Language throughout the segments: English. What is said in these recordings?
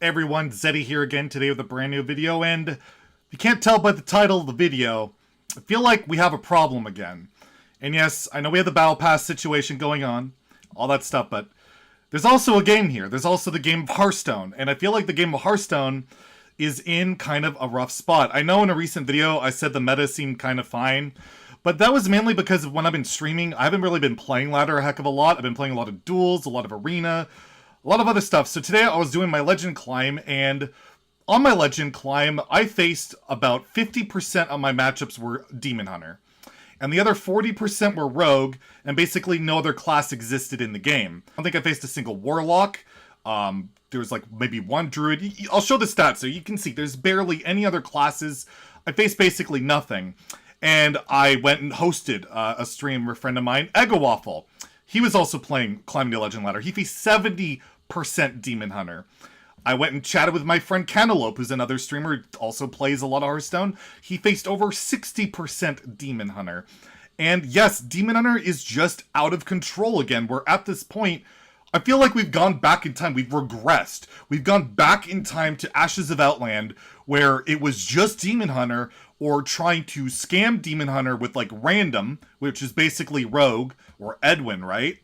Everyone, Zeddy here again today with a brand new video, and if you can't tell by the title of the video, I feel like we have a problem again. And yes, I know we have the Battle Pass situation going on, all that stuff, but there's also a game here. There's also the game of Hearthstone, and I feel like the game of Hearthstone is in kind of a rough spot. I know in a recent video I said the meta seemed kind of fine, but that was mainly because when I've been streaming, I haven't really been playing ladder a heck of a lot. I've been playing a lot of duels, a lot of arena, a lot of other stuff. So today I was doing my legend climb, and on my legend climb, I faced about 50% of my matchups were Demon Hunter. And the other 40% were Rogue, and basically no other class existed in the game. I don't think I faced a single Warlock. There was like maybe one Druid. I'll show the stats so you can see there's barely any other classes. I faced basically nothing. And I went and hosted a stream with a friend of mine, Eggowaffle. He was also playing Climbing the Legend Ladder. He faced 70% Demon Hunter. I went and chatted with my friend Cantaloupe, who's another streamer who also plays a lot of Hearthstone. He faced over 60% Demon Hunter. And yes, Demon Hunter is just out of control again. We're at this point, I feel like we've gone back in time. We've regressed. We've gone back in time to Ashes of Outland, where it was just Demon Hunter, or trying to scam Demon Hunter with like random, which is basically Rogue, or Edwin, right?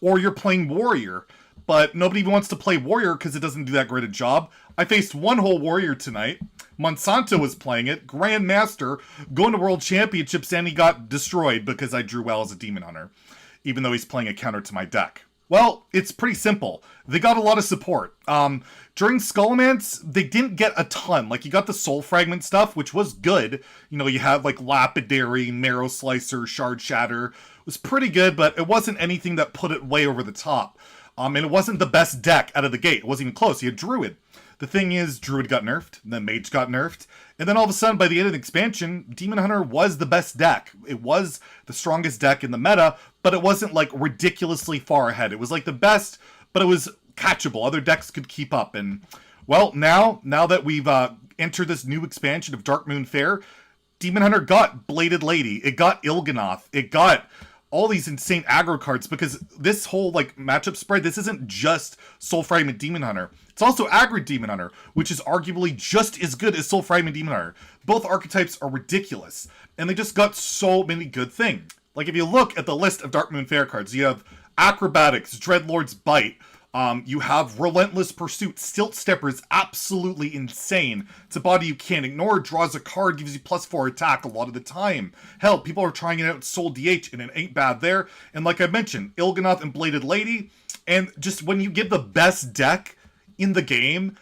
Or you're playing Warrior. But nobody even wants to play Warrior because it doesn't do that great a job. I faced one whole Warrior tonight. Monsanto was playing it. Grandmaster, going to World Championships, and he got destroyed because I drew well as a Demon Hunter. Even though he's playing a counter to my deck. Well, it's pretty simple. They got a lot of support. During Skullmance, they didn't get a ton. Like, you got the Soul Fragment stuff, which was good. You know, you had, like, Lapidary, Marrow Slicer, Shard Shatter. It was pretty good, but it wasn't anything that put it way over the top. And it wasn't the best deck out of the gate. It wasn't even close. You had Druid. The thing is, Druid got nerfed, and then Mage got nerfed, and then all of a sudden, by the end of the expansion, Demon Hunter was the best deck. It was the strongest deck in the meta, but it wasn't, like, ridiculously far ahead. It was, like, the best, but it was catchable. Other decks could keep up, and, well, now that we've entered this new expansion of Darkmoon Faire, Demon Hunter got Bladed Lady. It got Il'gynoth. It got all these insane aggro cards, because this whole like matchup spread, this isn't just Soul Fragment Demon Hunter. It's also aggro Demon Hunter, which is arguably just as good as Soul Fragment Demon Hunter. Both archetypes are ridiculous, and they just got so many good things. Like if you look at the list of Darkmoon Faire cards, you have Acrobatics, Dreadlord's Bite, you have Relentless Pursuit. Stilt Stepper is absolutely insane. It's a body you can't ignore. Draws a card, gives you +4 attack a lot of the time. Hell, people are trying it out in Soul DH, and it ain't bad there. And like I mentioned, Il'gynoth and Bladed Lady. And just when you give the best deck in the game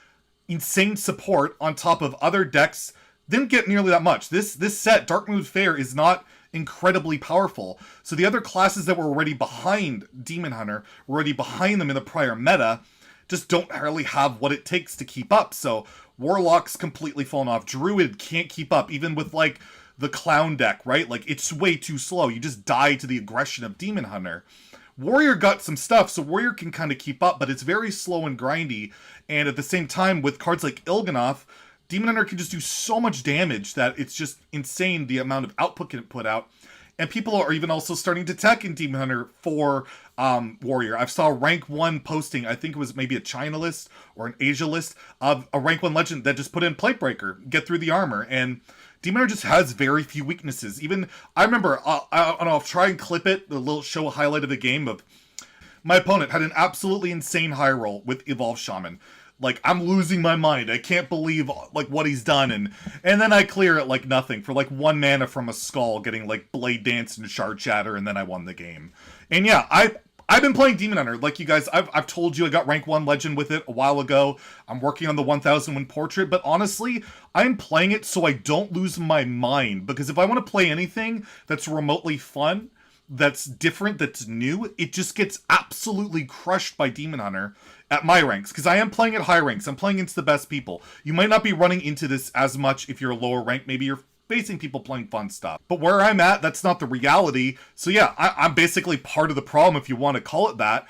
insane support on top of other decks, didn't get nearly that much. This set, Darkmoon Faire, is not incredibly powerful. So the other classes that were already behind Demon Hunter, were already behind them in the prior meta, just don't really have what it takes to keep up. So Warlock's completely fallen off. Druid can't keep up, even with like the Clown deck, right? Like it's way too slow. You just die to the aggression of Demon Hunter. Warrior got some stuff, so Warrior can kind of keep up, but it's very slow and grindy. And at the same time, with cards like Il'gynoth, Demon Hunter can just do so much damage that it's just insane the amount of output it put out. And people are even also starting to tech in Demon Hunter for Warrior. I saw a rank 1 posting, I think it was maybe a China list or an Asia list, of a rank 1 legend that just put in Platebreaker, get through the armor. And Demon Hunter just has very few weaknesses. Even, I remember, I'll try and clip it, the little show a highlight of the game of my opponent had an absolutely insane high roll with Evolved Shaman. Like, I'm losing my mind. I can't believe, like, what he's done. And then I clear it like nothing for, like, 1 mana from a Skull, getting, like, Blade Dance and Shard Shatter, and then I won the game. And yeah, I've been playing Demon Hunter. Like you guys, I've told you I got rank 1 legend with it a while ago. I'm working on the 1000 win portrait. But honestly, I'm playing it so I don't lose my mind. Because if I want to play anything that's remotely fun, that's different, that's new, it just gets absolutely crushed by Demon Hunter at my ranks, because I am playing at high ranks. I'm playing against the best people. You might not be running into this as much if you're a lower rank. Maybe you're facing people playing fun stuff. But where I'm at, that's not the reality. So yeah, I'm basically part of the problem, if you want to call it that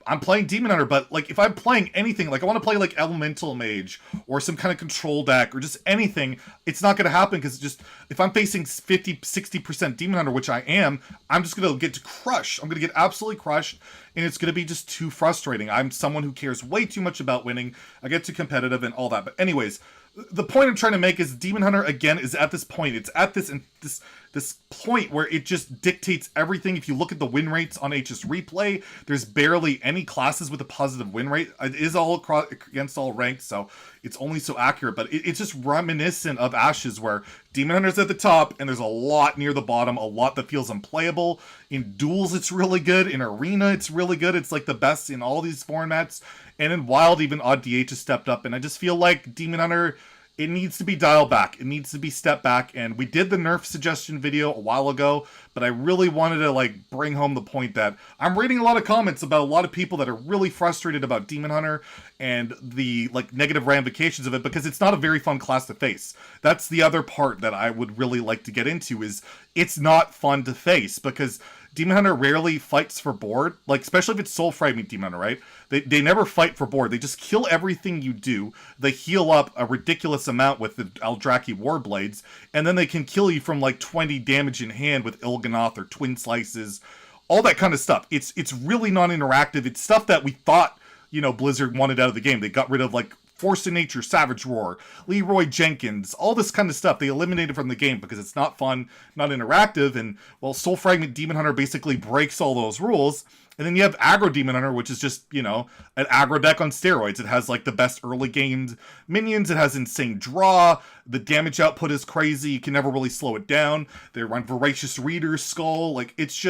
I'm playing Demon Hunter. But like, if I'm playing anything, like I want to play like Elemental Mage or some kind of control deck or just anything, it's not going to happen, because just if I'm facing 50-60% Demon Hunter, which I am, I'm just going to get crushed. I'm going to get absolutely crushed. and it's going to be just too frustrating. I'm someone who cares way too much about winning. I get too competitive and all that. But anyways, the point I'm trying to make is Demon Hunter, again, is at this point. It's at this point where it just dictates everything. If you look at the win rates on HS Replay, there's barely any classes with a positive win rate. It is all across, against all ranks, so it's only so accurate. But it's just reminiscent of Ashes, where Demon Hunter's at the top, and there's a lot near the bottom, a lot that feels unplayable. In duels, it's really good. In Arena, it's really good. It's like the best in all these formats. And in Wild, even Odd DH has stepped up, and I just feel like Demon Hunter, it needs to be dialed back. It needs to be stepped back. And we did the nerf suggestion video a while ago, but I really wanted to like bring home the point that I'm reading a lot of comments about a lot of people that are really frustrated about Demon Hunter and the like negative ramifications of it, because it's not a very fun class to face. That's the other part that I would really like to get into, is it's not fun to face, because Demon Hunter rarely fights for board, like especially if it's Soul Fragment Demon Hunter, right? They never fight for board. They just kill everything you do. They heal up a ridiculous amount with the Eldraki Warblades, and then they can kill you from like 20 damage in hand with Il'gynoth or Twin Slices, all that kind of stuff. It's really non-interactive. It's stuff that we thought, you know, Blizzard wanted out of the game. They got rid of like Force of Nature, Savage Roar, Leroy Jenkins, all this kind of stuff they eliminated from the game because it's not fun, not interactive, and, well, Soul Fragment Demon Hunter basically breaks all those rules. And then you have Aggro Demon Hunter, which is just, you know, an aggro deck on steroids. It has, like, the best early game minions. It has insane draw. The damage output is crazy. You can never really slow it down. They run Voracious Reader, Skull. Like, it's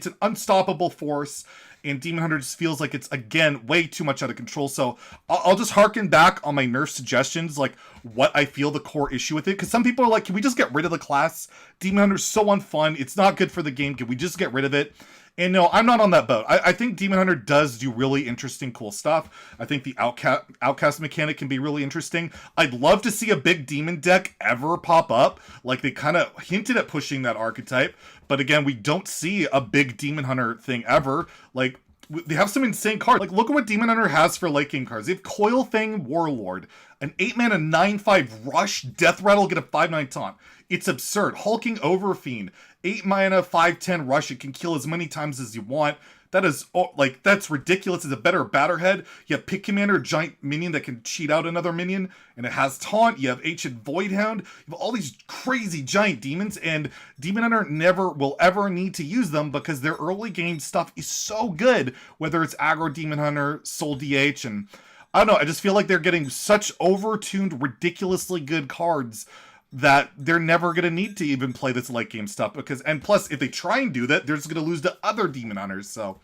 an unstoppable force. And Demon Hunter just feels like it's, again, way too much out of control. So I'll just harken back on my nerf suggestions, like what I feel the core issue with it. Because some people are like, can we just get rid of the class? Demon Hunter's so unfun. It's not good for the game. Can we just get rid of it? And no, I'm not on that boat. I think Demon Hunter does do really interesting, cool stuff. I think the outcast mechanic can be really interesting. I'd love to see a big demon deck ever pop up. Like, they kind of hinted at pushing that archetype. But again, we don't see a big Demon Hunter thing ever. Like, they have some insane cards. Like, look at what Demon Hunter has for late game cards. They have Coil Fang Warlord, an 8-mana 9/5 Rush, Death Rattle, get a 5/9 taunt. It's absurd. Hulking Overfiend, 8-mana 5/10 Rush. It can kill as many times as you want. That is, like, that's ridiculous. It's a better Batterhead. You have Pit Commander, giant minion that can cheat out another minion, and it has Taunt. You have Ancient Voidhound. You have all these crazy giant demons, and Demon Hunter never will ever need to use them because their early game stuff is so good, whether it's Aggro Demon Hunter, Soul DH, and I don't know, I just feel like they're getting such over-tuned, ridiculously good cards that they're never going to need to even play this late game stuff, because, and plus, if they try and do that, they're just going to lose to other Demon Hunters. So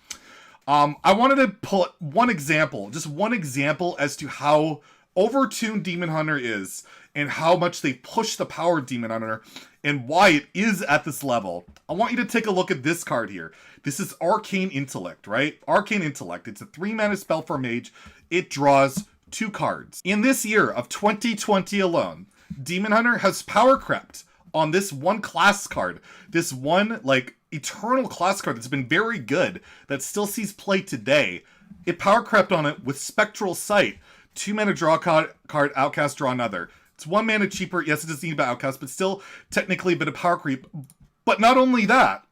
I wanted to put one example as to how overtuned Demon Hunter is and how much they push the power of Demon Hunter and why it is at this level. I want you to take a look at this card here. This is Arcane Intellect, right? Arcane Intellect. It's a 3-mana spell for mage. It draws 2 cards. In this year of 2020 alone, Demon Hunter has power crept on this one class card. This one, like, eternal class card that's been very good, that still sees play today. It power crept on it with Spectral Sight. 2-mana draw card, outcast, draw another. It's 1 mana cheaper. Yes, it does need about outcast, but still technically a bit of power creep. But not only that,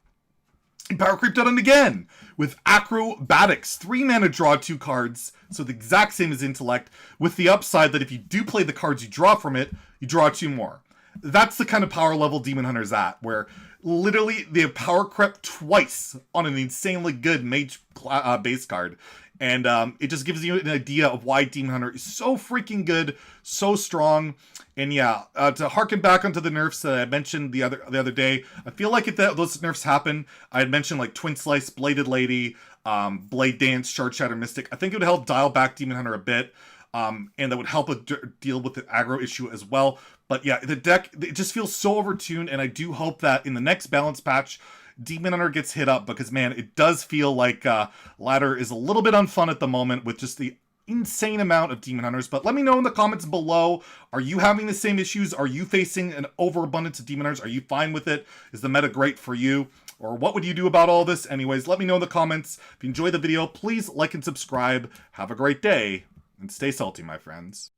it power creeped on it again with Acrobatics. 3 mana draw 2 cards, so the exact same as Intellect, with the upside that if you do play the cards you draw from it, you draw 2 more. That's the kind of power level Demon Hunter's at, where literally they have power crept twice on an insanely good mage base card. And it just gives you an idea of why Demon Hunter is so freaking good, so strong. And yeah, to harken back onto the nerfs that I mentioned the other day, I feel like if those nerfs happen, I had mentioned like Twin Slice, Bladed Lady, Blade Dance, Shard Shatter Mystic. I think it would help dial back Demon Hunter a bit, and that would help deal with the aggro issue as well. But yeah, the deck, it just feels so overtuned, and I do hope that in the next balance patch, Demon Hunter gets hit up, because man, it does feel like Ladder is a little bit unfun at the moment with just the insane amount of Demon Hunters. But let me know in the comments below, are you having the same issues? Are you facing an overabundance of Demon Hunters? Are you fine with it? Is the meta great for you? Or what would you do about all this? Anyways, let me know in the comments. If you enjoyed the video, please like and subscribe. Have a great day, and stay salty, my friends.